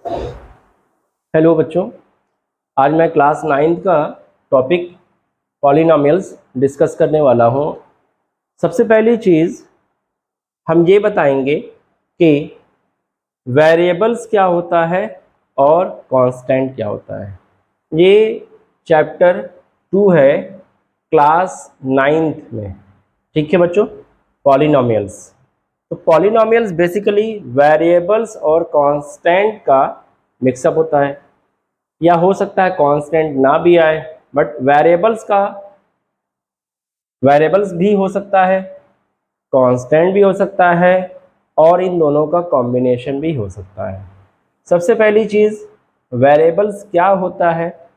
Hello बच्चों, आज मैं क्लास 9th का टॉपिक पॉलिनोमियल्स डिस्कस करने वाला हूँ। सबसे पहली चीज़ हम ये बताएंगे कि वेरिएबल्स क्या होता है और कांस्टेंट क्या होता है। ये चैप्टर 2 है क्लास 9th में, ठीक है बच्चों। पॉलिनोमियल्स, तो पॉलिनोमियल्स बेसिकली वेरिएबल्स और कांस्टेंट का मिक्सअप होता है, या हो सकता है कांस्टेंट ना भी आए, बट वेरिएबल्स भी हो सकता है, कांस्टेंट भी हो सकता है, और इन दोनों का कॉम्बिनेशन भी हो सकता है। सबसे पहली चीज़ वेरिएबल्स क्या होता है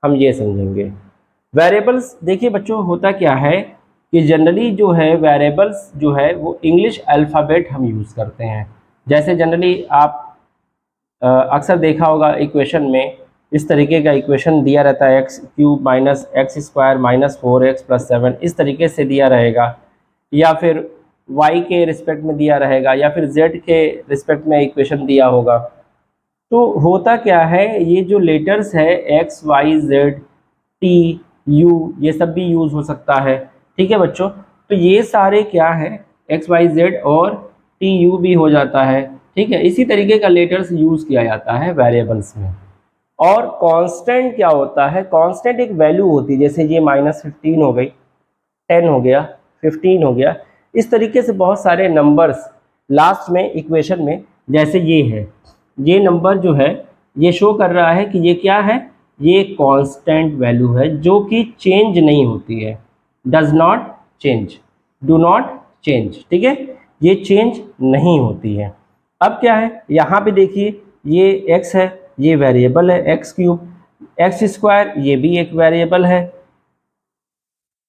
हम ये समझेंगे। वेरिएबल्स देखिए बच्चों, होता क्या है कि जनरली जो है वेरिएबल्स जो है वो इंग्लिश अल्फ़ाबेट हम यूज़ करते हैं। जैसे जनरली आप अक्सर देखा होगा इक्वेशन में इस तरीके का इक्वेशन दिया रहता है, x cube minus x square minus 4x plus 7, इस तरीके से दिया रहेगा, या फिर y के रिस्पेक्ट में दिया रहेगा, या फिर z के रिस्पेक्ट में इक्वेशन दिया होगा। तो होता क्या है, ये जो लेटर्स है x y z t u ये सब भी यूज़ हो सकता है, ठीक है बच्चों। तो ये सारे क्या है, x y z और t u भी हो जाता है, ठीक है। इसी तरीके का लेटर्स यूज़ किया जाता है वेरिएबल्स में। और कांस्टेंट क्या होता है, कांस्टेंट एक वैल्यू होती है, जैसे ये -15 हो गई, 10 हो गया, 15 हो गया, इस तरीके से बहुत सारे नंबर्स लास्ट में इक्वेशन में, जैसे ये है, ये नंबर जो है ये शो कर रहा है कि ये क्या है, ये कांस्टेंट वैल्यू है जो कि चेंज नहीं होती है, does not change, do not change, ठीक है, ये चेंज नहीं होती है। अब क्या है, यहाँ पे देखिए ये x है, ये वेरिएबल है एक्स क्यूब, एक्स स्क्वायर ये भी एक वेरिएबल है,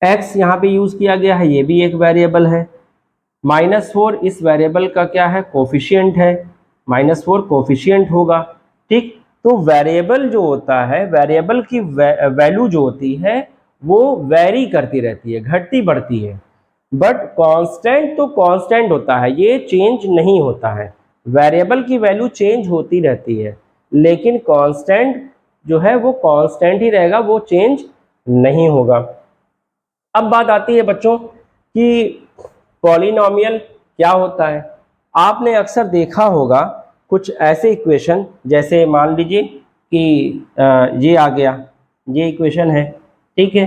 x यहाँ पे यूज़ किया गया है, ये भी एक वेरिएबल है। -4 इस वेरिएबल का क्या है, कोफिशिएंट है, -4 कोफिशिएंट होगा, ठीक। तो वेरिएबल जो होता है, वेरिएबल की वैल्यू जो होती है वो वेरी करती रहती है, घटती बढ़ती है। बट कांस्टेंट तो कांस्टेंट होता है, ये चेंज नहीं होता है। वेरिएबल की वैल्यू चेंज होती रहती है, लेकिन कांस्टेंट जो है वो कांस्टेंट ही रहेगा, वो चेंज नहीं होगा। अब बात आती है बच्चों कि पॉलिनोमियल क्या होता है। आपने अक्सर देखा होगा कुछ ऐसे इक्वेशन, जैसे मान लीजिए कि ये आ गया, ये इक्वेशन है, ठीक है।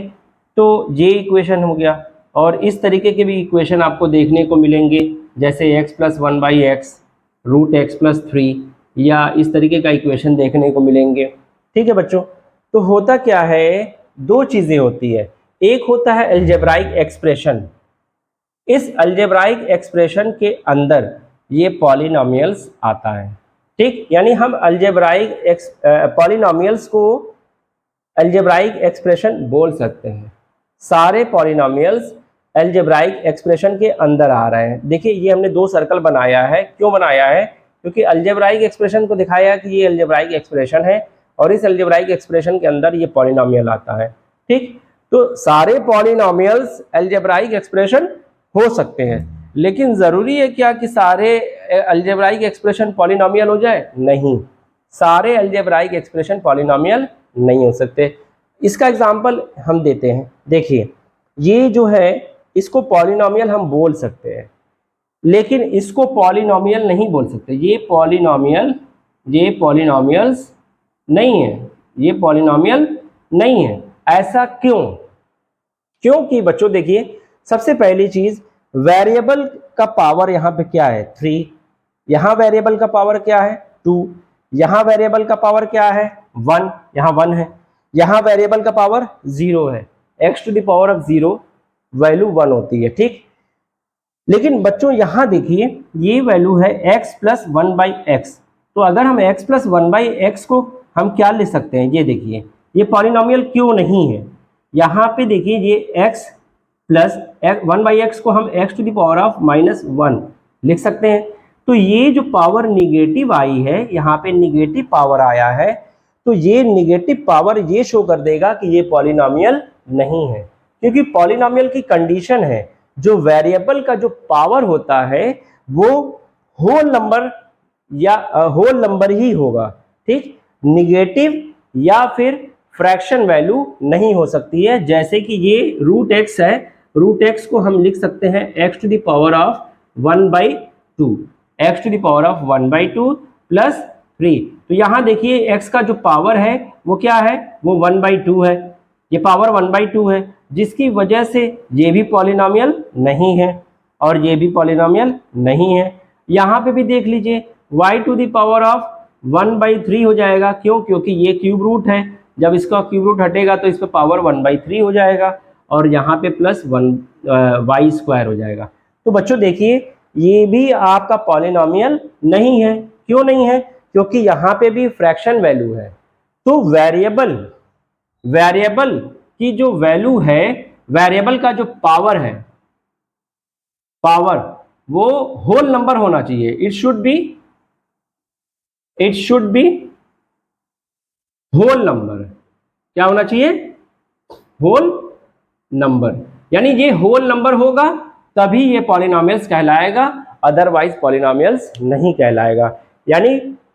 तो ये इक्वेशन हो गया, और इस तरीके के भी इक्वेशन आपको देखने को मिलेंगे, जैसे x+1/x √x+3, या इस तरीके का इक्वेशन देखने को मिलेंगे, ठीक है बच्चों। तो होता क्या है, दो चीज़ें होती है, एक होता है अलजेब्राइक एक्सप्रेशन, इस अलजेब्राइक एक्सप्रेशन के अंदर ये पॉलिनोमियल्स आता है, ठीक। यानी हम अलजेब्राइक पॉलिनोमियल्स को अलजेब्राइक एक्सप्रेशन बोल सकते हैं। सारे पॉलिनोमियल्स अलजेब्राइक एक्सप्रेशन के अंदर आ रहे हैं। देखिए ये हमने दो सर्कल बनाया है, क्यों बनाया है, क्योंकि अलजेब्राइक एक्सप्रेशन को दिखाया कि ये अलजेब्राइक एक्सप्रेशन है, और इस अलजेब्राइक एक्सप्रेशन के अंदर ये पॉलिनोमियल आता है, ठीक। तो सारे पॉलिनोमियल्स अलजेब्राइक एक्सप्रेशन हो सकते हैं, लेकिन ज़रूरी है क्या कि सारे अलजेब्राइक एक्सप्रेशन पॉलिनोमियल हो जाए? नहीं, सारे अलजेब्राइक एक्सप्रेशन पॉलिनोमियल नहीं हो सकते। इसका एग्जांपल हम देते हैं, देखिए ये जो है इसको पॉलिनोमियल हम बोल सकते हैं, लेकिन इसको पॉलिनोमियल नहीं बोल सकते। ये पॉलिनोमियल्स नहीं है, ये पॉलिनोमियल नहीं है। ऐसा क्यों? क्योंकि बच्चों देखिए, सबसे पहली चीज, वेरिएबल का पावर यहाँ पे क्या है, 3, यहाँ वेरिएबल का पावर क्या है, 2, यहाँ वेरिएबल का पावर क्या है, 1, यहाँ 1 है, यहाँ वेरिएबल का पावर 0 है, x⁴0 वैल्यू 1 होती है, ठीक। लेकिन बच्चों यहाँ देखिए ये वैल्यू है x+1/x, तो अगर हम x+1/x को हम क्या ले सकते हैं, ये देखिए ये पॉलिनोमियल क्यों नहीं है। यहाँ पे देखिए ये x+1/x को हम x⁻⁻1 लिख सकते हैं। तो ये जो पावर निगेटिव आई है, यहाँ पे निगेटिव पावर आया है, तो ये निगेटिव पावर ये शो कर देगा कि ये पॉलिनोमियल नहीं है, क्योंकि पॉलिनोमियल की कंडीशन है जो वेरिएबल का जो पावर होता है वो होल नंबर या होल नंबर ही होगा, ठीक, निगेटिव या फिर फ्रैक्शन वैल्यू नहीं हो सकती है। जैसे कि ये रूट एक्स है, रूट एक्स को हम लिख सकते हैं X to the power of 1/2, X to the power of 1/2 plus 3। तो यहाँ देखिए एक्स का जो पावर है वो क्या है, वो 1/2 है, ये पावर 1/2 है, जिसकी वजह से ये भी पॉलिनोमियल नहीं है और ये भी पॉलिनोमियल नहीं है। यहाँ पे भी देख लीजिए y to the power of 1/3 हो जाएगा, क्यों, क्योंकि ये क्यूब रूट है, जब इसका क्यूब रूट हटेगा तो इस पर पावर 1/3 हो जाएगा और यहाँ पे प्लस 1y² हो जाएगा। तो बच्चों देखिए ये भी आपका पॉलिनोमियल नहीं है। क्यों नहीं है, क्योंकि यहाँ पे भी फ्रैक्शन वैल्यू है। तो वेरिएबल की जो वैल्यू है, वेरिएबल का जो पावर है, पावर वो होल नंबर होना चाहिए। It should be whole number. क्या होना चाहिए, होल नंबर, यानी ये होल नंबर होगा तभी ये पॉलिनोमियल्स कहलाएगा, अदरवाइज पॉलिनोमियल्स नहीं कहलाएगा। यानी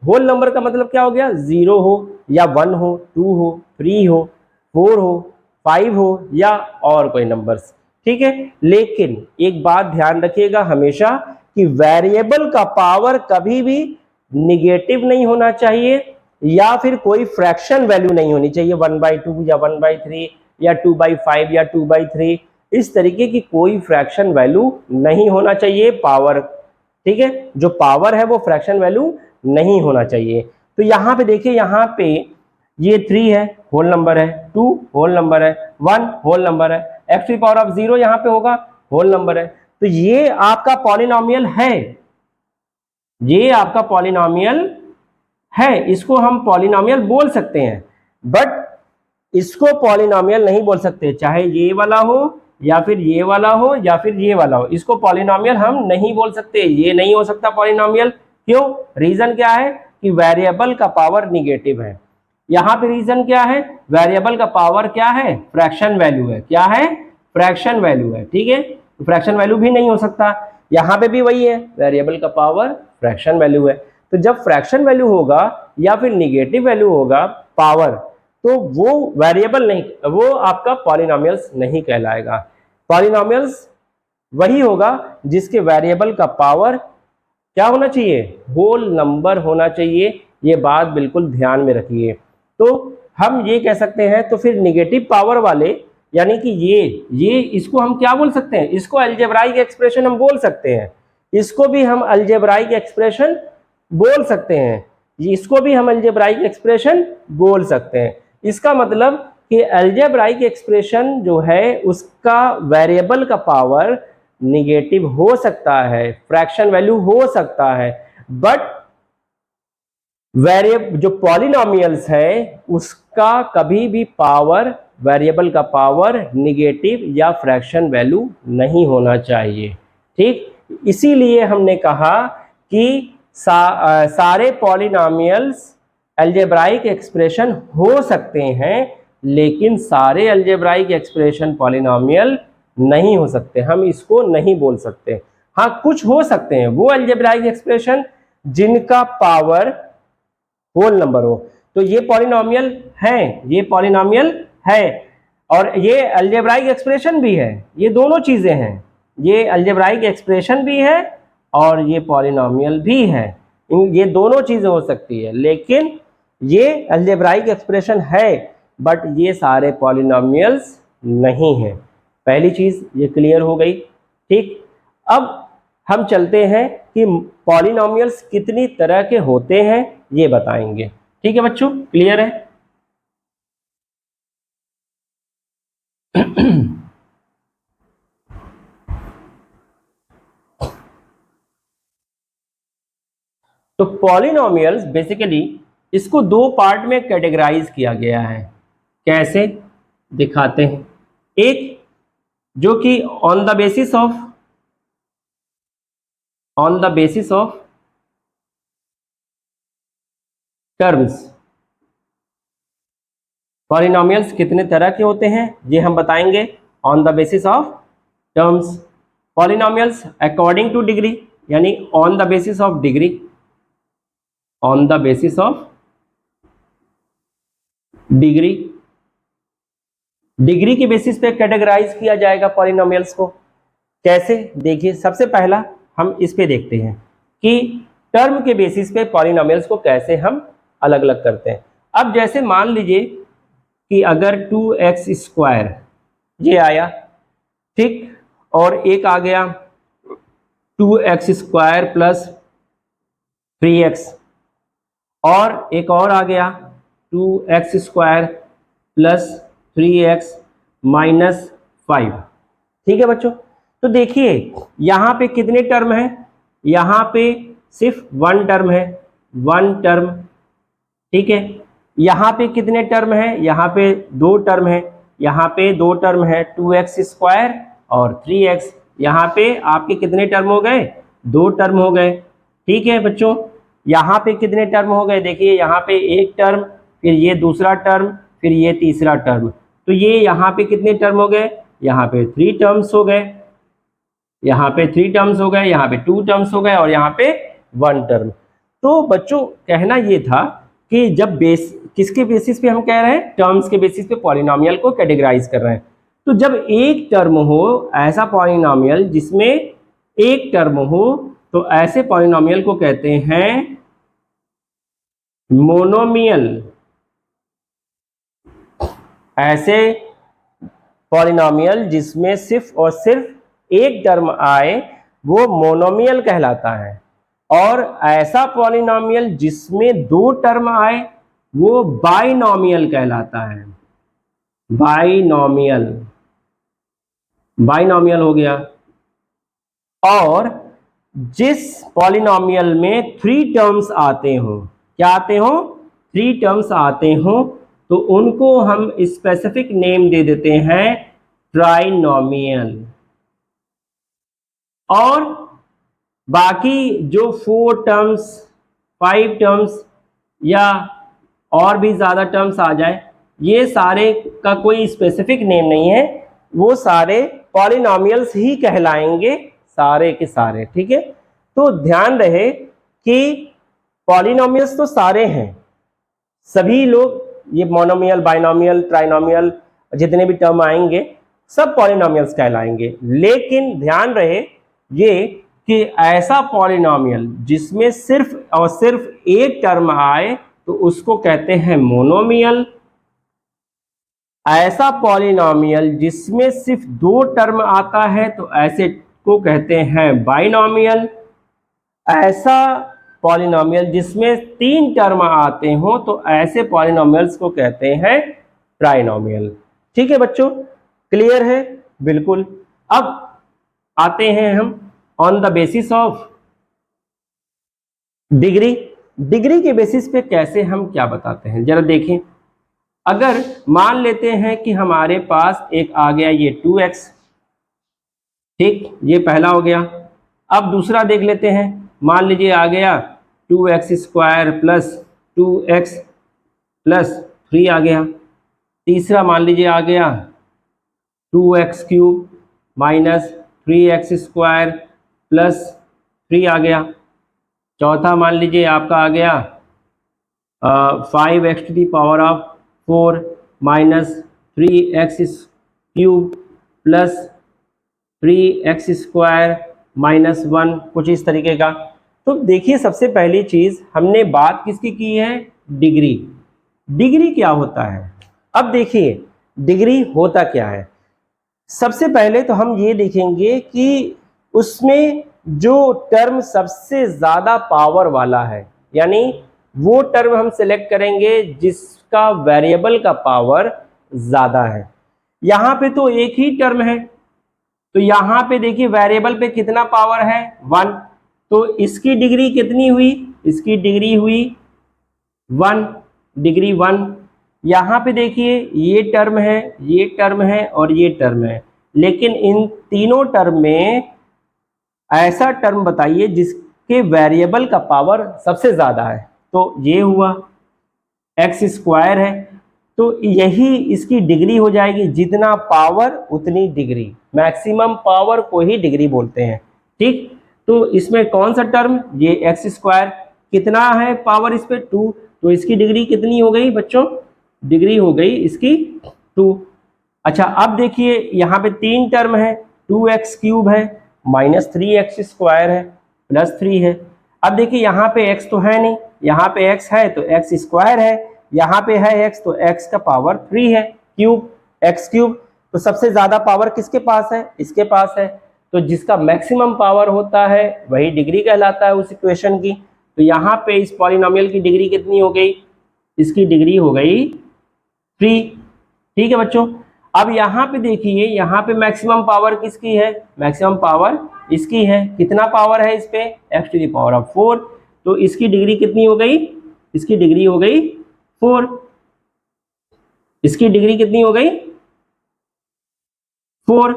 होल नंबर का मतलब क्या हो गया, 0 हो या 1 हो, 2 हो, 3 हो, 4 हो, 5 हो या और कोई नंबर्स, ठीक है। लेकिन एक बात ध्यान रखिएगा हमेशा कि वेरिएबल का पावर कभी भी निगेटिव नहीं होना चाहिए या फिर कोई फ्रैक्शन वैल्यू नहीं होनी चाहिए, 1/2 या 1/3 या 2/5 या 2/3, इस तरीके की कोई फ्रैक्शन वैल्यू नहीं होना चाहिए पावर, ठीक है। जो पावर है वो फ्रैक्शन वैल्यू नहीं होना चाहिए। तो यहाँ पे देखिए, यहाँ पे ये 3 है, होल नंबर है, 2 होल नंबर है, 1 होल नंबर है, x to the power of 0 यहाँ पे होगा, होल नंबर है। तो ये आपका पॉलिनोमियल है, ये आपका पॉलिनोमियल है, इसको हम पॉलिनोमियल बोल सकते हैं, बट इसको पॉलिनोमियल नहीं बोल सकते, चाहे ये वाला हो या फिर ये वाला हो या फिर ये वाला हो, इसको पॉलिनोमियल हम नहीं बोल सकते, ये नहीं हो सकता पॉलिनोमियल। क्यों, रीजन क्या है कि वेरिएबल का पावर निगेटिव है। यहाँ पे रीजन क्या है, वेरिएबल का पावर क्या है, फ्रैक्शन वैल्यू है, क्या है, फ्रैक्शन वैल्यू है, ठीक है। फ्रैक्शन वैल्यू भी नहीं हो सकता, यहाँ पे भी वही है, वेरिएबल का पावर फ्रैक्शन वैल्यू है। तो जब फ्रैक्शन वैल्यू होगा या फिर निगेटिव वैल्यू होगा पावर, तो वो वेरिएबल नहीं, वो आपका पॉलिनोमियल्स नहीं कहलाएगा। पॉलिनोमियल्स वही होगा जिसके वेरिएबल का पावर क्या होना चाहिए, होल नंबर होना चाहिए। ये बात बिल्कुल ध्यान में रखिए। तो हम ये कह सकते हैं, तो फिर निगेटिव पावर वाले, यानी कि ये इसको हम क्या बोल सकते हैं, इसको अलजेब्राइक एक्सप्रेशन हम बोल सकते हैं, इसको भी हम अलजेब्राइक एक्सप्रेशन बोल सकते हैं, इसको भी हम अलजेब्राइक एक्सप्रेशन बोल सकते हैं। इसका मतलब कि अलजेब्राइक एक्सप्रेशन जो है उसका वेरिएबल का पावर निगेटिव हो सकता है, फ्रैक्शन वैल्यू हो सकता है, बट वेरिएबल जो पॉलिनोमियल्स है उसका कभी भी पावर, वेरिएबल का पावर निगेटिव या फ्रैक्शन वैल्यू नहीं होना चाहिए, ठीक। इसीलिए हमने कहा कि सारे पॉलिनोमियल्स अलजेब्राइक एक्सप्रेशन हो सकते हैं, लेकिन सारे अलजेब्राइक एक्सप्रेशन पॉलिनोमियल नहीं हो सकते, हम इसको नहीं बोल सकते। हाँ, कुछ हो सकते हैं वो अलजेब्राइक एक्सप्रेशन जिनका पावर होल नंबर हो, तो ये पॉलिनोमियल है, ये पॉलिनोमियल है और ये अलजेब्राइक एक्सप्रेशन भी है, ये दोनों चीजें हैं, ये अलजेब्राइक एक्सप्रेशन भी है और ये पॉलिनोमियल भी है, ये दोनों चीजें हो सकती है। लेकिन ये अलजेब्राइक एक्सप्रेशन है बट ये सारे पॉलिनोमियल्स नहीं है। पहली चीज ये क्लियर हो गई, ठीक। अब हम चलते हैं कि पॉलिनोमियल्स कितनी तरह के होते हैं ये बताएंगे, ठीक है बच्चों, क्लियर है। तो पॉलिनोमियल्स बेसिकली इसको दो पार्ट में कैटेगराइज किया गया है। कैसे दिखाते हैं, एक जो कि on the basis of terms, polynomials कितने तरह के होते हैं ये हम बताएंगे on the basis of terms. Polynomials according to degree, यानी on the basis of degree, on the basis of degree, degree के बेसिस पे कैटेगराइज किया जाएगा पॉलिनोमियल्स को। कैसे? देखिए, सबसे पहला हम इस पे देखते हैं कि टर्म के बेसिस पे पॉलिनोमियल्स को कैसे हम अलग अलग करते हैं। अब जैसे मान लीजिए कि अगर 2x² ये आया, ठीक, और एक आ गया 2x² प्लस 3x, और एक और आ गया 2x² प्लस 3x माइनस 5। ठीक है बच्चों, तो देखिए यहाँ पे कितने टर्म हैं? यहाँ पे सिर्फ वन टर्म है, वन टर्म। ठीक है, यहाँ पे कितने टर्म है? यहाँ पे दो टर्म है, यहाँ पे दो टर्म है 2x² और 3x। यहाँ पे आपके कितने टर्म हो गए? दो टर्म हो गए। ठीक है बच्चों, यहाँ पे कितने टर्म हो गए? देखिए यहाँ पे एक टर्म, फिर ये दूसरा टर्म, फिर ये तीसरा टर्म। तो ये यहाँ पे कितने टर्म हो गए? यहाँ पे 3 टर्म्स हो गए, यहाँ पे 3 टर्म्स हो गए, यहाँ पे 2 टर्म्स हो गए और यहाँ पे 1 टर्म। तो बच्चों कहना ये था कि जब किसके बेसिस पे हम कह रहे हैं? टर्म्स के बेसिस पे पॉलिनोमियल को कैटेगराइज कर रहे हैं। तो जब एक टर्म हो, ऐसा पॉलिनोमियल जिसमें एक टर्म हो, तो ऐसे पॉलिनोमियल को कहते हैं मोनोमियल। ऐसे पॉलिनोमियल जिसमें सिर्फ और सिर्फ एक टर्म आए वो मोनोमियल कहलाता है, और ऐसा पॉलिनोमियल जिसमें दो टर्म आए वो बाइनोमियल कहलाता है। बाइनोमियल, बाइनोमियल हो गया। और जिस पॉलिनोमियल में 3 टर्म्स आते हो, क्या आते हो? 3 टर्म्स आते हो, तो उनको हम स्पेसिफिक नेम दे देते हैं ट्राइनोमियल। और बाकी जो 4 टर्म्स, 5 टर्म्स या और भी ज़्यादा टर्म्स आ जाए, ये सारे का कोई स्पेसिफिक नेम नहीं है, वो सारे पॉलिनोमियल्स ही कहलाएंगे, सारे के सारे। ठीक है, तो ध्यान रहे कि पॉलिनोमियल्स तो सारे हैं, सभी लोग ये मोनोमियल, बाइनोमियल, ट्राइनोमियल, जितने भी टर्म आएंगे सब पॉलिनोमियल्स कहलाएंगे। लेकिन ध्यान रहे ये कि ऐसा पॉलिनोमियल जिसमें सिर्फ और सिर्फ एक टर्म आए तो उसको कहते हैं मोनोमियल। ऐसा पॉलिनोमियल जिसमें सिर्फ दो टर्म आता है तो ऐसे को कहते हैं बाइनोमियल। ऐसा पॉलिनोमियल जिसमें 3 टर्म आते हो तो ऐसे पॉलिनोमियल्स को कहते हैं ट्राइनोमियल। ठीक है बच्चों, क्लियर है? बिल्कुल। अब आते हैं हम on the basis of degree. Degree के बेसिस पे कैसे हम क्या बताते हैं, जरा देखें। अगर मान लेते हैं कि हमारे पास एक आ गया ये 2x, ठीक, ये पहला हो गया। अब दूसरा देख लेते हैं, मान लीजिए आ गया 2x² प्लस 2x प्लस 3 आ गया। तीसरा मान लीजिए आ गया 2x³ माइनस 3x² प्लस 3 आ गया। चौथा मान लीजिए आपका आ गया 5x⁴ minus 3x³ plus 3x² minus 1, कुछ इस तरीके का। तो देखिए सबसे पहली चीज हमने बात किसकी की है? डिग्री। डिग्री क्या होता है? अब देखिए डिग्री होता क्या है। सबसे पहले तो हम ये देखेंगे कि उसमें जो टर्म सबसे ज्यादा पावर वाला है, यानी वो टर्म हम सिलेक्ट करेंगे जिसका वेरिएबल का पावर ज्यादा है। यहाँ पे तो एक ही टर्म है, तो यहाँ पे देखिए वेरिएबल पे कितना पावर है? 1, तो इसकी डिग्री कितनी हुई? इसकी डिग्री हुई 1, डिग्री 1। यहाँ पे देखिए ये टर्म है, ये टर्म है और ये टर्म है, लेकिन इन तीनों टर्म में ऐसा टर्म बताइए जिसके वेरिएबल का पावर सबसे ज्यादा है। तो ये हुआ x² है, तो यही इसकी डिग्री हो जाएगी। जितना पावर उतनी डिग्री, मैक्सिमम पावर को ही डिग्री बोलते हैं। ठीक, तो इसमें कौन सा टर्म? ये x², कितना है पावर इस पे? 2, तो इसकी डिग्री कितनी हो गई बच्चों? डिग्री हो गई इसकी 2। अच्छा अब देखिए यहाँ पे 3 टर्म है, 2x³ है, -3x² है, +3 है। अब देखिए यहाँ पे x तो है नहीं, यहाँ पे x है तो x² है, यहाँ पे है x तो x का पावर 3 है, क्यूब, x³। तो सबसे ज्यादा पावर किसके पास है? इसके पास है। तो जिसका मैक्सिमम पावर होता है वही डिग्री कहलाता है उस इक्वेशन की। तो यहाँ पे इस पॉलिनोमियल की डिग्री कितनी हो गई? इसकी डिग्री हो गई 3। ठीक है बच्चों। अब यहाँ पे देखिए, यहाँ पे मैक्सिमम पावर किसकी है? मैक्सिमम पावर इसकी है। कितना पावर है इस पे? x⁴। तो इसकी डिग्री कितनी हो गई? इसकी डिग्री हो गई 4। इसकी डिग्री कितनी हो गई? 4।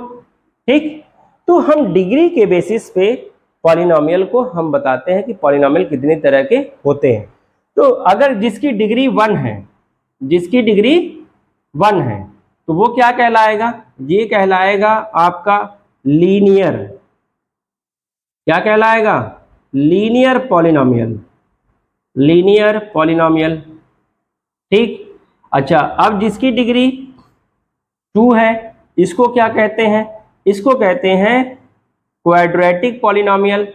ठीक। तो हम डिग्री के बेसिस पे पॉलिनोमियल को हम बताते हैं कि पॉलिनोमियल कितने तरह के होते हैं। तो अगर जिसकी डिग्री 1 है, जिसकी डिग्री 1 है, तो वो क्या कहलाएगा? ये कहलाएगा आपका लीनियर। क्या कहलाएगा? Linear polynomial. Linear polynomial. ठीक। अच्छा अब जिसकी डिग्री 2 है, इसको क्या कहते हैं? इसको कहते हैं क्वाड्रेटिक पॉलिनोमियल।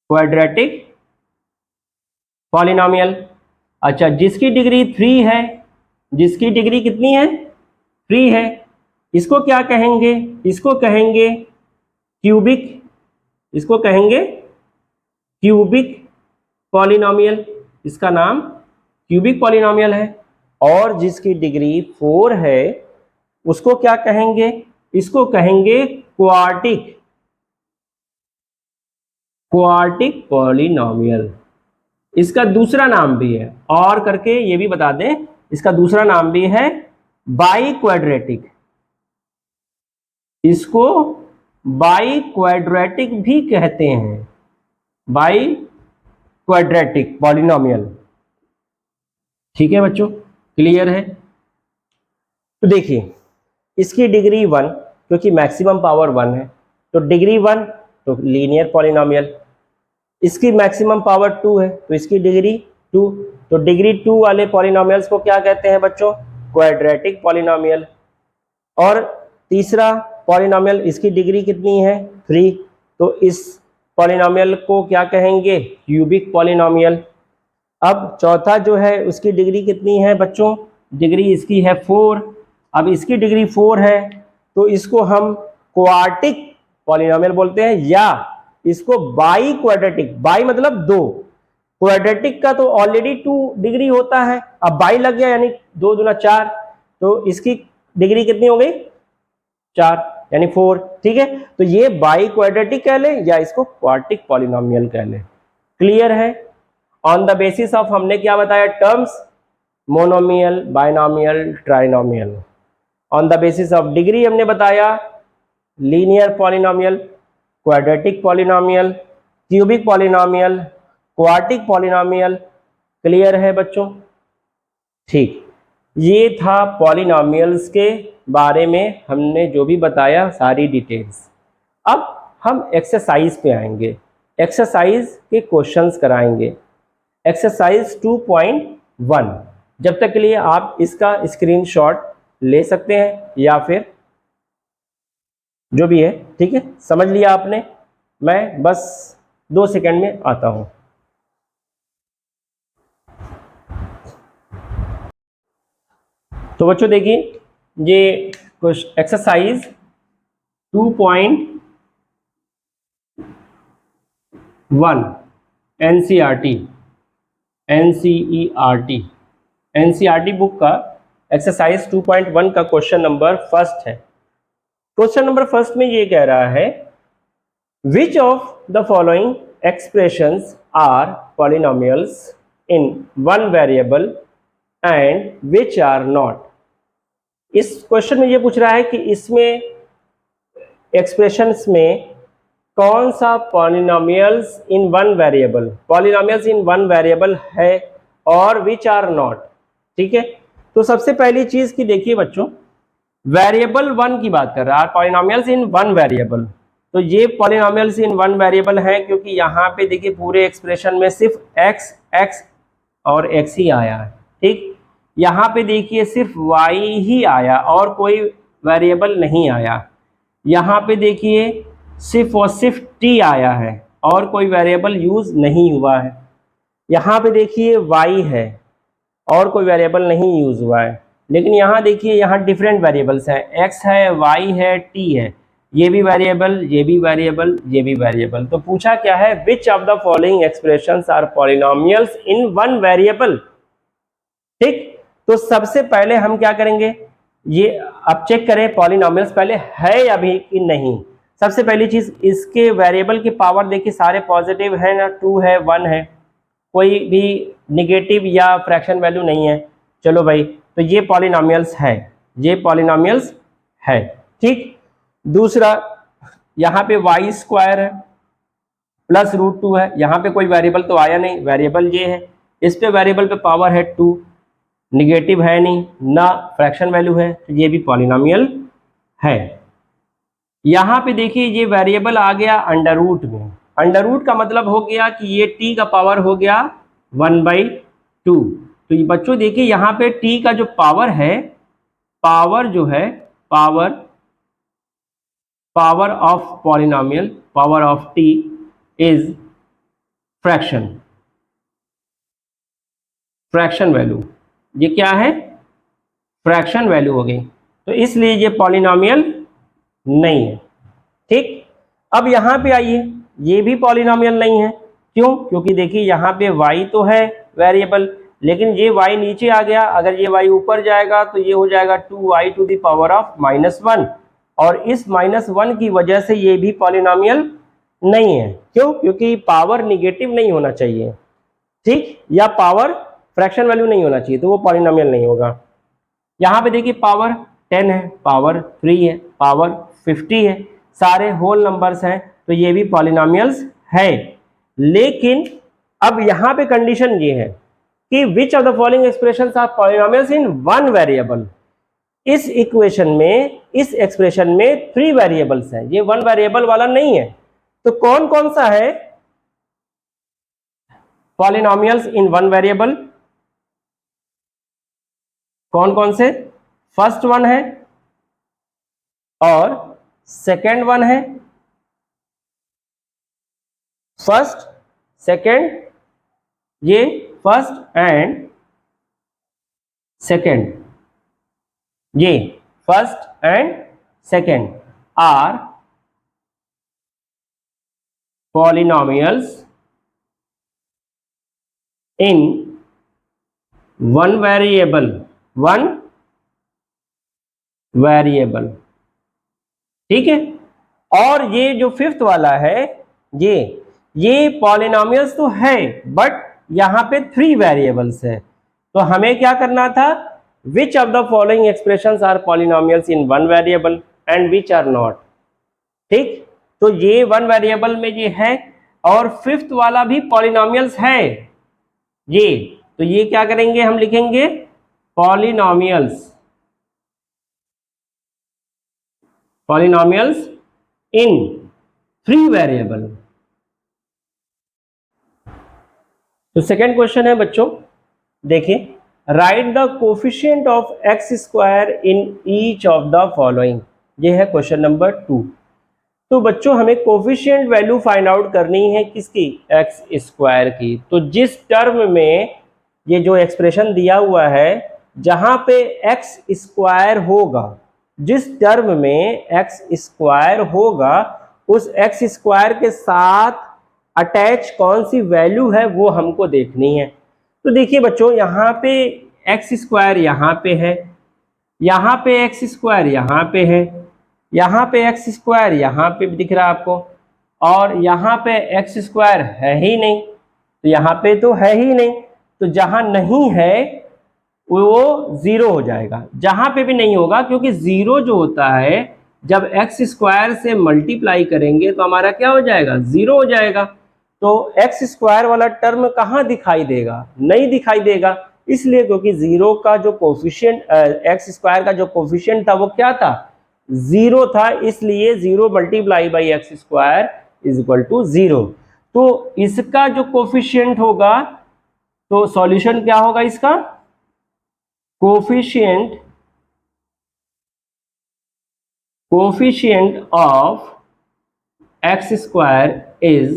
Quadratic polynomial. अच्छा जिसकी डिग्री 3 है, जिसकी डिग्री कितनी है? 3 है, इसको क्या कहेंगे? इसको कहेंगे क्यूबिक। इसको कहेंगे क्यूबिक पॉलिनोमियल। इसका नाम क्यूबिक पॉलिनोमियल है। और जिसकी डिग्री 4 है उसको क्या कहेंगे? इसको कहेंगे क्वार्टिक, क्वार्टिक पॉलिनोमियल। इसका दूसरा नाम भी है, और करके ये भी बता दें, इसका दूसरा नाम भी है बाई क्वाड्रेटिक। इसको बाई क्वाड्रेटिक भी कहते हैं, बाई क्वाड्रेटिक पॉलिनोमियल। ठीक है बच्चों, क्लियर है? तो देखिए इसकी डिग्री 1, क्योंकि मैक्सिमम पावर 1 है तो डिग्री 1, तो लीनियर पॉलिनोमियल। इसकी मैक्सिमम पावर 2 है तो इसकी डिग्री 2, तो डिग्री 2 वाले पॉलिनोमियल्स को क्या कहते हैं बच्चों? Quadratic polynomial. और तीसरा पॉलिनोमियल, इसकी डिग्री कितनी है? 3, तो इस पॉलिनोमियल को क्या कहेंगे? Cubic polynomial. अब चौथा जो है उसकी डिग्री कितनी है बच्चों? डिग्री इसकी है 4। अब इसकी डिग्री 4 है तो इसको हम क्वार्टिक पॉलिनोमियल बोलते हैं, या इसको बाई क्वाड्रेटिक। बाई मतलब 2, क्वाड्रेटिक का तो ऑलरेडी 2 डिग्री होता है, अब बाई लग गया यानी 2 दूना 4, तो इसकी डिग्री कितनी हो गई? 4 यानी 4। ठीक है, तो ये बाई क्वाड्रेटिक कह ले या इसको क्वार्टिक पॉलिनोमियल कह ले। क्लियर है? ऑन द बेसिस ऑफ हमने क्या बताया? Terms, monomial, binomial, trinomial. On the basis of degree हमने बताया linear polynomial, quadratic polynomial, cubic polynomial, quartic polynomial. Clear है बच्चों? ठीक, ये था पॉलिनोमियल्स के बारे में हमने जो भी बताया, सारी डिटेल्स। अब हम एक्सरसाइज पे आएंगे, एक्सरसाइज के क्वेश्चंस कराएंगे। एक्सरसाइज 2.1, जब तक के लिए आप इसका स्क्रीनशॉट ले सकते हैं या फिर जो भी है। ठीक है, समझ लिया आपने? मैं बस 2 सेकंड में आता हूं। तो बच्चों देखिए, ये एक्सरसाइज 2.1 एनसीईआरटी बुक का एक्सरसाइज 2.1 का क्वेश्चन नंबर फर्स्ट है। क्वेश्चन नंबर फर्स्ट में ये कह रहा है, which of the following expressions are polynomials in one variable and which are not. इस क्वेश्चन में ये पूछ रहा है कि इसमें एक्सप्रेशंस में कौन सा polynomials in one variable, polynomials in one variable है और विच आर नॉट। ठीक है, तो सबसे पहली चीज की देखिए बच्चों, वेरिएबल 1 की बात कर रहा है, पॉलिनोमियल्स इन वन वेरिएबल। तो ये पॉलिनोमियल्स इन वन वेरिएबल है क्योंकि यहाँ पे देखिए पूरे एक्सप्रेशन में सिर्फ x और x ही आया है। ठीक, यहाँ पे देखिए सिर्फ y ही आया और कोई वेरिएबल नहीं आया। यहाँ पे देखिए सिर्फ और सिर्फ t आया है और कोई वेरिएबल यूज़ नहीं हुआ है। यहाँ पे देखिए y है और कोई वेरिएबल नहीं यूज़ हुआ है। लेकिन यहाँ देखिए यहाँ डिफरेंट वेरिएबल्स हैं, x है, y है, t है, ये भी वेरिएबल, ये भी वेरिएबल, ये भी वेरिएबल। तो पूछा क्या है, which of the following expressions are polynomials in one variable. ठीक, तो सबसे पहले हम क्या करेंगे, ये अब चेक करें पॉलिनोमियल्स पहले है या भी कि नहीं। सबसे पहली चीज, इसके वेरिएबल की पावर देखिए सारे पॉजिटिव है ना, 2 है, 1 है, कोई भी निगेटिव या फ्रैक्शन वैल्यू नहीं है। चलो भाई, तो ये पॉलिनोमियल्स है, ये पॉलिनोमियल्स है। ठीक, दूसरा यहाँ पे वाई स्क्वायर है प्लस √2 है, यहाँ पे कोई वेरिएबल तो आया नहीं, वेरिएबल ये है, इस पे वेरिएबल पे पावर है 2, निगेटिव है नहीं ना फ्रैक्शन वैल्यू है, तो ये भी पॉलिनोमियल है। यहाँ पे देखिए ये वेरिएबल आ गया अंडर रूट में, अंडर रूट का मतलब हो गया कि ये t का पावर हो गया 1/2। तो ये बच्चों देखिए यहाँ पे t का जो पावर है, पावर जो है, power of polynomial, power of t is fraction value. ये क्या है, फ्रैक्शन वैल्यू हो गई, तो इसलिए ये पॉलिनोमियल नहीं है। ठीक, अब यहाँ पे आइए, ये भी पॉलिनोमियल नहीं है। क्यों? क्योंकि देखिए यहाँ पे y तो है वेरिएबल, लेकिन ये y नीचे आ गया, अगर ये y ऊपर जाएगा तो ये हो जाएगा 2y to the power of -1, और इस -1 की वजह से ये भी पॉलिनोमियल नहीं है। क्यों? क्योंकि पावर निगेटिव नहीं होना चाहिए, ठीक, या पावर फ्रैक्शन वैल्यू नहीं होना चाहिए, तो वो पॉलिनोमियल नहीं होगा। यहाँ पे देखिए पावर 10 है, पावर 3 है, पावर 50 है, सारे होल नंबर्स हैं, तो ये भी पॉलिनोमियल्स है। लेकिन अब यहाँ पे कंडीशन ये है कि which of the following expressions are polynomials in one variable. इस इक्वेशन में, इस एक्सप्रेशन में 3 वेरिएबल्स हैं, ये 1 वेरिएबल वाला नहीं है। तो कौन कौन सा है पॉलिनोमियल्स इन 1 वेरिएबल? कौन कौन से? फर्स्ट वन है और सेकेंड वन है, फर्स्ट सेकेंड, ये फर्स्ट एंड सेकेंड, ये first and second are polynomials in one variable, ठीक है। और ये जो फिफ्थ वाला है, ये पॉलिनोमियल्स तो है, बट यहां पे 3 वेरिएबल्स है। तो हमें क्या करना था, which of the following expressions are polynomials in 1 variable and which are not. ठीक, तो ये 1 वेरिएबल में ये है, और फिफ्थ वाला भी पॉलिनोमियल्स है ये, तो ये क्या करेंगे, हम लिखेंगे पॉलिनोमियल्स इन 3 वेरिएबल। तो सेकेंड क्वेश्चन है बच्चों, देखिए, right the coefficient of X square in each of the following. ये है क्वेश्चन नंबर 2। तो बच्चों हमें कोफिशिएंट वैल्यू फाइंड आउट करनी है किसकी, एक्स स्क्वायर की। तो जिस टर्म में ये जो एक्सप्रेशन दिया हुआ है, जहां पे एक्स स्क्वायर होगा, जिस टर्म में एक्स स्क्वायर होगा, उस एक्स स्क्वायर के साथ अटैच कौन सी वैल्यू है वो हमको देखनी है। तो देखिए बच्चों, यहाँ पे एक्स स्क्वायर यहाँ पे है, यहाँ पे एक्स स्क्वायर यहाँ पे है, यहाँ पे एक्स स्क्वायर यहाँ पे भी दिख रहा है आपको, और यहाँ पे एक्स स्क्वायर है ही नहीं, तो यहाँ पे तो है ही नहीं, तो जहाँ नहीं है वो 0 हो जाएगा। जहाँ पे भी नहीं होगा, क्योंकि 0 जो होता है जब एक्स स्क्वायर से मल्टीप्लाई करेंगे तो हमारा क्या हो जाएगा, 0 हो जाएगा। तो एक्स स्क्वायर वाला टर्म कहाँ दिखाई देगा, नहीं दिखाई देगा, इसलिए क्योंकि 0 का जो कोफिशिएंट, एक्स स्क्वायर का जो कोफिशिएंट था वो क्या था, 0 था, इसलिए 0 multiply by X square is equal to 0। तो इसका जो कोफिशिएंट होगा तो सॉल्यूशन क्या होगा इसका, coefficient of X square is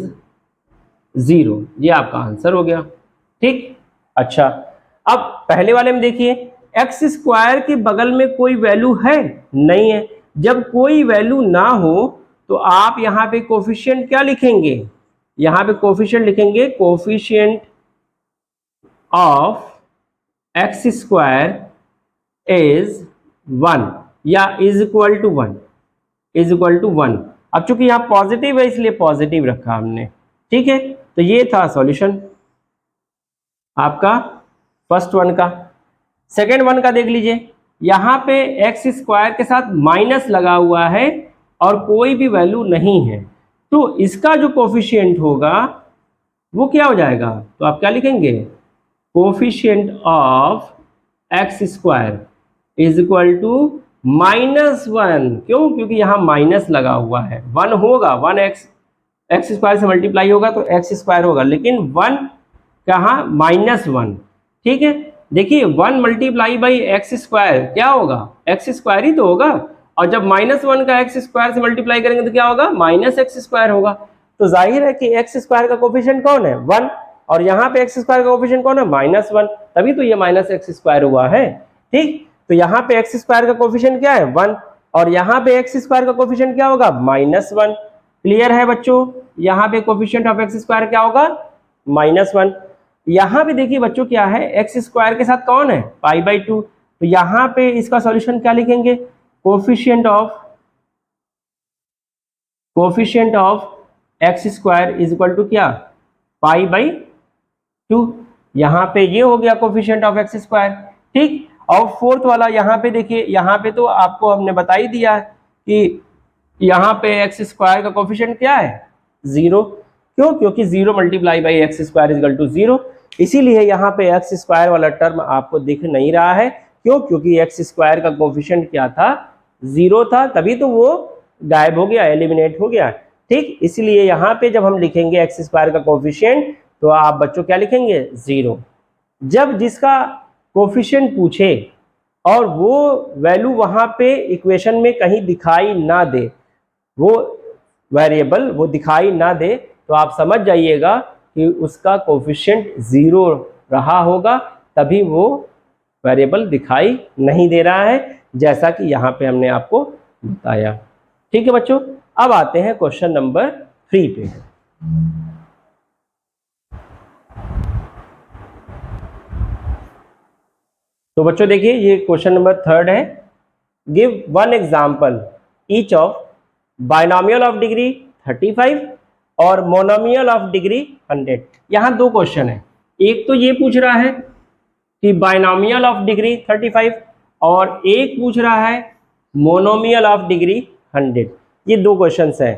0, ये आपका आंसर हो गया। ठीक, अच्छा अब पहले वाले में देखिए, एक्स स्क्वायर के बगल में कोई वैल्यू है नहीं है। जब कोई वैल्यू ना हो तो आप यहाँ पे कोफिशिएंट क्या लिखेंगे, यहाँ पे कोफिशिएंट लिखेंगे coefficient of X square is 1 या is equal to 1, is equal to 1। अब चूंकि यहाँ पॉजिटिव है इसलिए पॉजिटिव रखा हमने। ठीक है, तो ये था सॉल्यूशन आपका फर्स्ट वन का। सेकेंड वन का देख लीजिए, यहाँ पे एक्स स्क्वायर के साथ माइनस लगा हुआ है और कोई भी वैल्यू नहीं है, तो इसका जो कोफिशिएंट होगा वो क्या हो जाएगा, तो आप क्या लिखेंगे, coefficient of X square is equal to -1। क्यों, क्योंकि यहाँ माइनस लगा हुआ है। 1 होगा, 1 एक्स स्क्वायर से मल्टीप्लाई होगा तो एक्स स्क्वायर होगा, लेकिन 1 कहाँ, -1। ठीक है, देखिए 1 मल्टीप्लाई बाई एक्स स्क्वायर क्या होगा, एक्स स्क्वायर ही तो होगा, और जब -1 का एक्स स्क्वायर से मल्टीप्लाई करेंगे तो क्या होगा, -x स्क्वायर होगा। तो जाहिर है कि एक्स स्क्वायर का कोफिशिएंट कौन है, 1, और यहाँ पे एक्स स्क्वायर का कोफिशिएंट कौन है, -1, तभी तो ये -x स्क्वायर हुआ है। ठीक, तो यहाँ पे एक्स स्क्वायर का कोफिशिएंट क्या है, 1, और यहाँ पे एक्स स्क्वायर का कोफिशिएंट क्या होगा, -1। क्लियर है बच्चों, यहाँ पे कोफिशिएंट ऑफ एक्स स्क्वायर क्या होगा, -1। यहाँ पे देखिए बच्चों क्या है, एक्स स्क्वायर के साथ कौन है, π/2, तो यहाँ पे इसका सॉल्यूशन क्या लिखेंगे, coefficient of X square is equal to क्या, π/2। यहाँ पे ये हो गया कोफिशिएंट ऑफ एक्स स्क्वायर। ठीक, और फोर्थ वाला यहाँ पे देखिए, यहाँ पे तो आपको हमने बता ही दिया कि यहाँ पे एक्स स्क्वायर का कोफिशिएंट क्या है, 0। क्यों, क्योंकि 0 multiply by X square is equal to 0, इसीलिए यहाँ पे एक्स स्क्वायर वाला टर्म आपको दिख नहीं रहा है। क्यों, क्योंकि एक्स स्क्वायर का कोफिशिएंट क्या था, 0 था, तभी तो वो गायब हो गया, एलिमिनेट हो गया। ठीक, इसलिए यहाँ पे जब हम लिखेंगे एक्स स्क्वायर का कोफिशिएंट तो आप बच्चों क्या लिखेंगे, 0। जब जिसका कोफिशिएंट पूछे और वो वैल्यू वहाँ पे इक्वेशन में कहीं दिखाई ना दे, वो वेरिएबल वो दिखाई ना दे, तो आप समझ जाइएगा कि उसका कोफिशिएंट 0 रहा होगा, तभी वो वेरिएबल दिखाई नहीं दे रहा है, जैसा कि यहाँ पे हमने आपको बताया। ठीक है बच्चों, अब आते हैं क्वेश्चन नंबर 3 पे। तो बच्चों देखिए, ये क्वेश्चन नंबर 3 है। Give one example each of binomial of degree 35 और मोनोमियल ऑफ डिग्री 100। यहाँ 2 क्वेश्चन है, एक तो ये पूछ रहा है कि बाइनोमियल ऑफ डिग्री 35 और एक पूछ रहा है मोनोमियल ऑफ डिग्री 100। ये 2 क्वेश्चन हैं।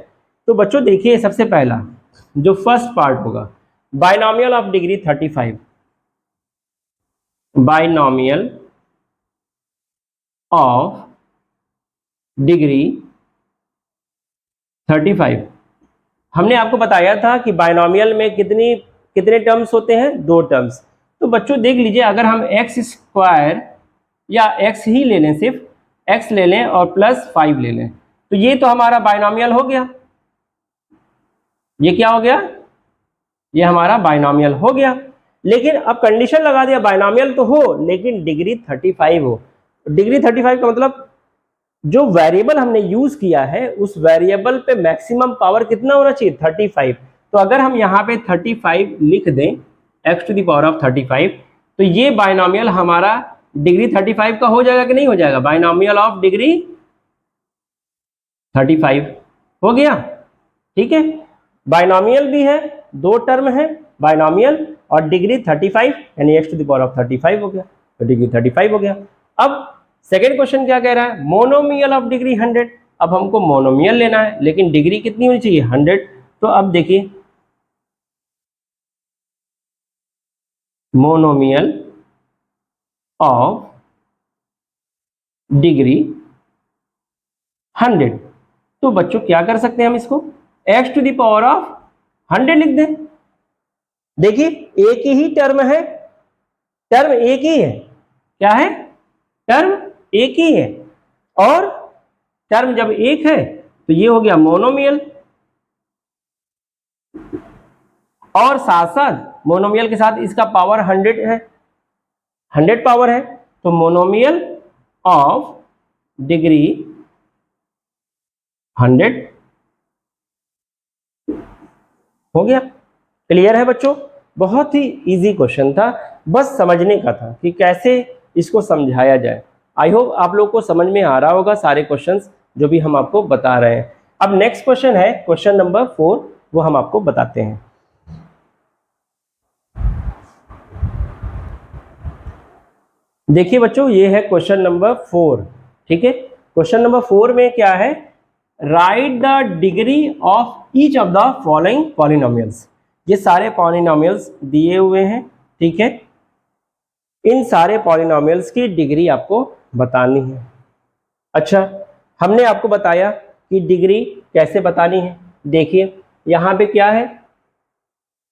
तो बच्चों देखिए, सबसे पहला जो फर्स्ट पार्ट होगा, binomial of degree 35, binomial of degree 35। हमने आपको बताया था कि बाइनोमियल में कितने टर्म्स होते हैं, 2 टर्म्स। तो बच्चों देख लीजिए, अगर हम एक्स स्क्वायर या एक्स ही ले लें, सिर्फ एक्स ले लें और +5 ले लें, तो ये तो हमारा बाइनोमियल हो गया। ये क्या हो गया, ये हमारा बाइनोमियल हो गया। लेकिन अब कंडीशन लगा दिया, बाइनोमियल तो हो लेकिन डिग्री 35 हो। डिग्री 35 का मतलब जो वेरिएबल हमने यूज किया है उस वेरिएबल पे मैक्सिमम पावर कितना होना चाहिए, 35। तो अगर हम यहाँ पे 35 लिख दें, x⁻35, तो ये बाइनोमियल हमारा डिग्री 35 का हो जाएगा कि नहीं हो जाएगा, बाइनोमियल ऑफ डिग्री 35 हो गया। ठीक है, बाइनोमियल भी है, 2 टर्म है, बाइनोमियल और डिग्री 35 यानी x⁻35 हो गया, तो डिग्री 35 हो गया। अब सेकेंड क्वेश्चन क्या कह रहा है, मोनोमियल ऑफ डिग्री 100। अब हमको मोनोमियल लेना है, लेकिन डिग्री कितनी होनी चाहिए, 100। तो अब देखिए, मोनोमियल ऑफ डिग्री 100, तो बच्चों क्या कर सकते हैं हम इसको, x⁻100 लिख दें। देखिए एक ही टर्म है टर्म एक ही है, क्या है, टर्म एक ही है, और टर्म जब एक है तो ये हो गया मोनोमियल, और साथ साथ मोनोमियल के साथ इसका पावर 100 है, 100 पावर है, तो मोनोमियल ऑफ डिग्री 100 हो गया। क्लियर है बच्चों? बहुत ही इजी क्वेश्चन था, बस समझने का था कि कैसे इसको समझाया जाए। आई होप आप लोग को समझ में आ रहा होगा सारे क्वेश्चंस जो भी हम आपको बता रहे हैं। अब नेक्स्ट क्वेश्चन है क्वेश्चन नंबर 4, वो हम आपको बताते हैं। देखिए बच्चों, ये है क्वेश्चन नंबर 4, ठीक है। क्वेश्चन नंबर 4 में क्या है, right the degree of each of the following polynomials. ये सारे पॉलिनोमियल्स दिए हुए हैं, ठीक है। इन सारे पॉलिनोमियल्स की डिग्री आपको बतानी है। अच्छा, हमने आपको बताया कि डिग्री कैसे बतानी है। देखिए यहाँ पे क्या है,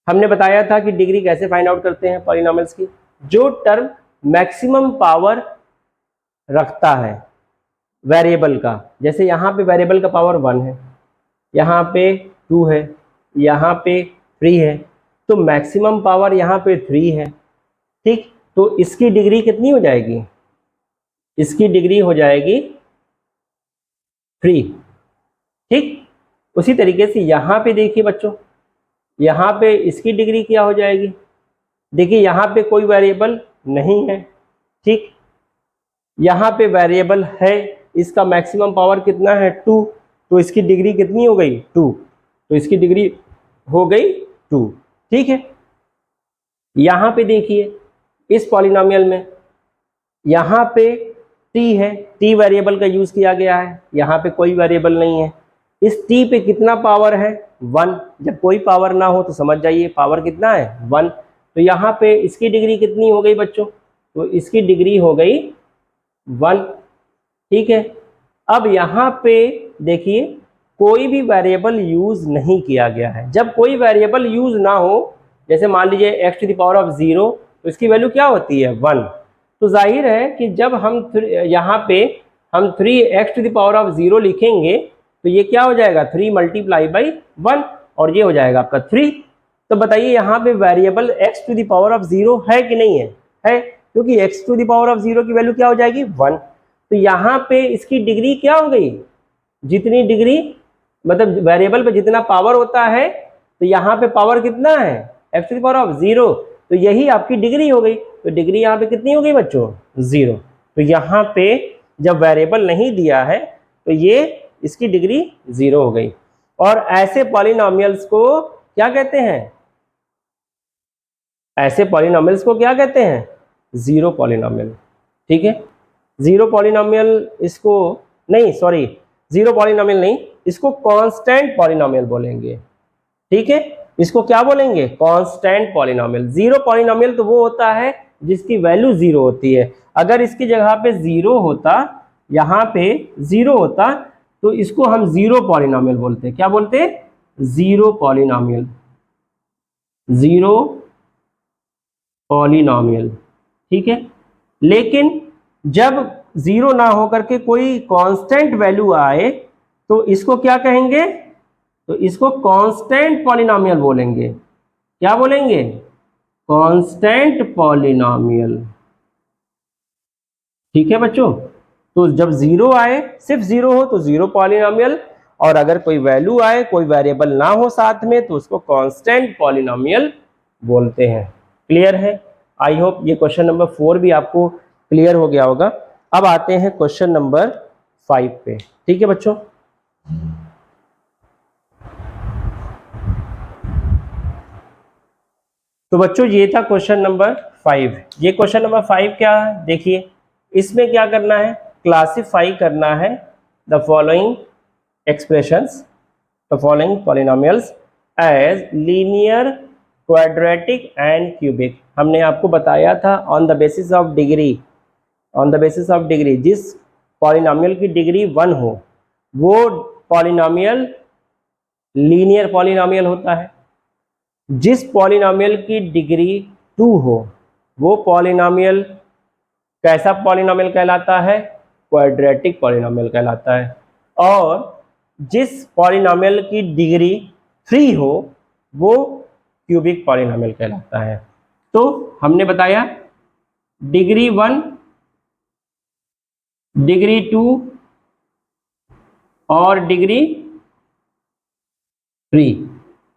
हमने बताया था कि डिग्री कैसे फाइंड आउट करते हैं पॉलिनोमियल्स की। जो टर्म मैक्सिमम पावर रखता है वेरिएबल का, जैसे यहाँ पे वेरिएबल का पावर 1 है, यहाँ पे 2 है, यहाँ पे 3 है, तो मैक्सिमम पावर यहाँ पे 3 है, ठीक। तो इसकी डिग्री कितनी हो जाएगी, इसकी डिग्री हो जाएगी 3, ठीक। उसी तरीके से यहाँ पे देखिए बच्चों, यहाँ पे इसकी डिग्री क्या हो जाएगी, देखिए यहाँ पे कोई वेरिएबल नहीं है, ठीक। यहाँ पे वेरिएबल है, इसका मैक्सिमम पावर कितना है 2, तो इसकी डिग्री कितनी हो गई 2, तो इसकी डिग्री हो गई 2, ठीक है। यहाँ पे देखिए इस पॉलिनोमियल में यहाँ पे t है, t वेरिएबल का यूज किया गया है, यहाँ पे कोई वेरिएबल नहीं है। इस t पे कितना पावर है 1, जब कोई पावर ना हो तो समझ जाइए पावर कितना है 1, तो यहाँ पे इसकी डिग्री कितनी हो गई बच्चों, तो इसकी डिग्री हो गई 1, ठीक है। अब यहाँ पे देखिए कोई भी वेरिएबल यूज नहीं किया गया है। जब कोई वेरिएबल यूज ना हो, जैसे मान लीजिए x to the power of 0, तो इसकी वैल्यू क्या होती है 1, तो जाहिर है कि जब हम यहाँ पे हम 3x to the power of 0 लिखेंगे तो ये क्या हो जाएगा 3 मल्टीप्लाई बाई 1, और ये हो जाएगा आपका 3। तो बताइए यहाँ पे variable x to the power of 0 है कि नहीं है, है, क्योंकि x to the power of 0 की वैल्यू क्या हो जाएगी 1। तो यहाँ पे इसकी डिग्री क्या हो गई, जितनी डिग्री मतलब वेरिएबल पे जितना पावर होता है, तो यहाँ पे पावर कितना है x to the power of 0, तो यही आपकी डिग्री हो गई। तो डिग्री यहाँ पे कितनी हो गई बच्चों 0। तो यहाँ पे जब वेरिएबल नहीं दिया है तो ये इसकी डिग्री 0 हो गई। और ऐसे पॉलिनोमियल्स को क्या कहते हैं, ऐसे पॉलिनोमियल्स को क्या कहते हैं, जीरो पॉलिनोमियल, ठीक है। जीरो पॉलिनोमियल इसको नहीं, सॉरी जीरो पॉलिनोमियल नहीं, इसको कांस्टेंट पॉलिनोमियल बोलेंगे, ठीक है। इसको क्या बोलेंगे, कांस्टेंट पॉलिनोमियल। जीरो पॉलिनोमियल तो वो होता है जिसकी वैल्यू 0 होती है। अगर इसकी जगह पे 0 होता, यहाँ पे 0 होता, तो इसको हम जीरो पॉलिनोमियल बोलते हैं। क्या बोलते हैं, जीरो पॉलिनोमियल, जीरो पॉलिनोमियल, ठीक है। लेकिन जब 0 ना होकर के कोई कांस्टेंट वैल्यू आए तो इसको क्या कहेंगे, तो इसको कांस्टेंट पॉलिनोमियल बोलेंगे। क्या बोलेंगे, कांस्टेंट पॉलिनोमियल, ठीक है बच्चों। तो जब 0 आए, सिर्फ 0 हो तो जीरो पॉलिनोमियल, और अगर कोई वैल्यू आए, कोई वेरिएबल ना हो साथ में, तो उसको कांस्टेंट पॉलिनोमियल बोलते हैं। क्लियर है? आई होप ये क्वेश्चन नंबर 4 भी आपको क्लियर हो गया होगा। अब आते हैं क्वेश्चन नंबर 5 पे, ठीक है बच्चों। तो बच्चों ये था क्वेश्चन नंबर 5। ये क्वेश्चन नंबर 5 क्या है, देखिए इसमें क्या करना है, क्लासिफाई करना है the following expressions, the following polynomials as linear, quadratic and cubic. हमने आपको बताया था on the basis of degree, on the basis of degree, जिस पॉलिनोमियल की डिग्री 1 हो वो पॉलिनोमियल लीनियर पॉलिनोमियल होता है। जिस पॉलिनोमियल की डिग्री 2 हो वो पॉलिनोमियल कैसा पॉलिनोमियल कहलाता है? क्वाड्रेटिक पॉलिनोमियल कहलाता है। और जिस पॉलिनोमियल की डिग्री 3 हो वो क्यूबिक पॉलिनोमियल कहलाता है। तो हमने बताया डिग्री 1, डिग्री 2 और डिग्री 3,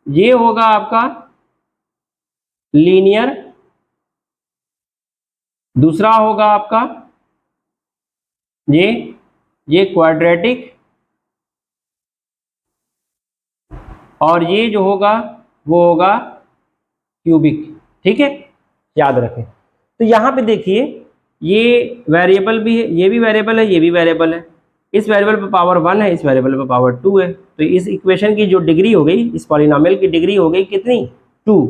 ये होगा आपका लीनियर, दूसरा होगा आपका ये क्वाड्रेटिक, और ये जो होगा वो होगा क्यूबिक। ठीक है, याद रखें। तो यहाँ पे देखिए ये वेरिएबल भी है, ये भी वेरिएबल है, ये भी वेरिएबल है। इस वेरिएबल पे पावर 1 है, इस वेरिएबल पे पावर 2 है। तो इस इक्वेशन की जो डिग्री हो गई, इस पॉलिनोमियल की डिग्री हो गई कितनी? 2,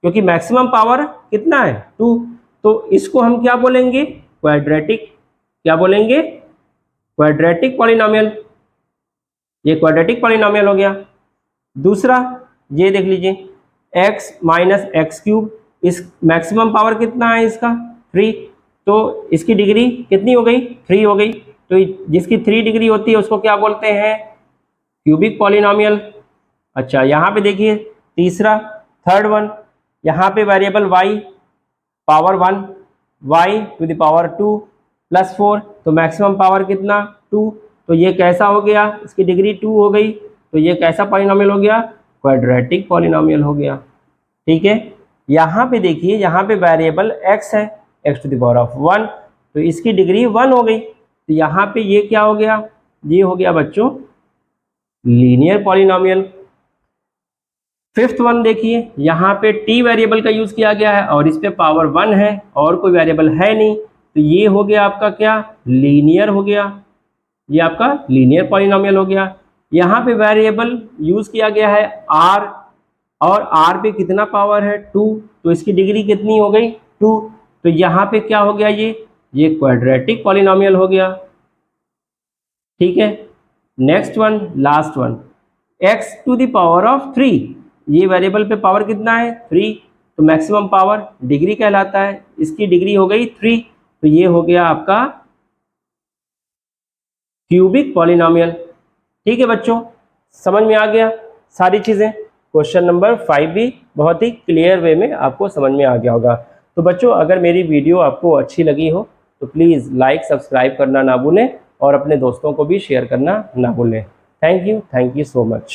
क्योंकि मैक्सिमम पावर कितना है? 2। तो इसको हम क्या बोलेंगे? क्वाड्रेटिक। क्या बोलेंगे? Quadratic polynomial. ये क्वाड्रेटिक पॉलिनोमियल हो गया। दूसरा ये देख लीजिए x माइनस एक्स क्यूब, इस मैक्सिमम पावर कितना है इसका? 3। तो इसकी डिग्री कितनी हो गई? 3 हो गई। तो जिसकी 3 डिग्री होती है उसको क्या बोलते हैं? Cubic polynomial. अच्छा, यहाँ पे देखिए तीसरा, थर्ड वन, यहाँ पे variable y power 1, y to the power 2 plus 4, तो मैक्सिमम पावर कितना? 2। तो ये कैसा हो गया? इसकी डिग्री 2 हो गई। तो ये कैसा पॉलिनोमियल हो गया? क्वाड्रेटिक पॉलिनोमियल हो गया। ठीक है, यहाँ पे देखिए, यहाँ पे वेरिएबल x है, x to the power of 1, तो इसकी डिग्री 1 हो गई। तो यहाँ पे ये क्या हो गया? ये हो गया बच्चों लीनियर पॉलिनोमियल। फिफ्थ वन देखिए, यहाँ पे t वेरिएबल का यूज किया गया है और इस पे पावर 1 है और कोई वेरिएबल है नहीं, तो ये हो गया आपका क्या? लीनियर हो गया। ये आपका लीनियर पॉलिनोमियल हो गया। यहाँ पे वेरिएबल यूज किया गया है r, और r पे कितना पावर है? 2, तो इसकी डिग्री कितनी हो गई? 2। तो यहाँ पे क्या हो गया? ये क्वाड्रेटिक पॉलिनोमियल हो गया। ठीक है, next one, last one, x to the power of 3, ये वेरिएबल पे पावर कितना है? 3, तो मैक्सिमम पावर डिग्री कहलाता है, इसकी डिग्री हो गई 3, तो ये हो गया आपका क्यूबिक पॉलिनोमियल। ठीक है बच्चों, समझ में आ गया सारी चीज़ें। क्वेश्चन नंबर 5 भी बहुत ही क्लियर वे में आपको समझ में आ गया होगा। तो बच्चों, अगर मेरी वीडियो आपको अच्छी लगी हो तो प्लीज़ लाइक सब्सक्राइब करना ना भूलें और अपने दोस्तों को भी शेयर करना ना भूलें। Thank you so much.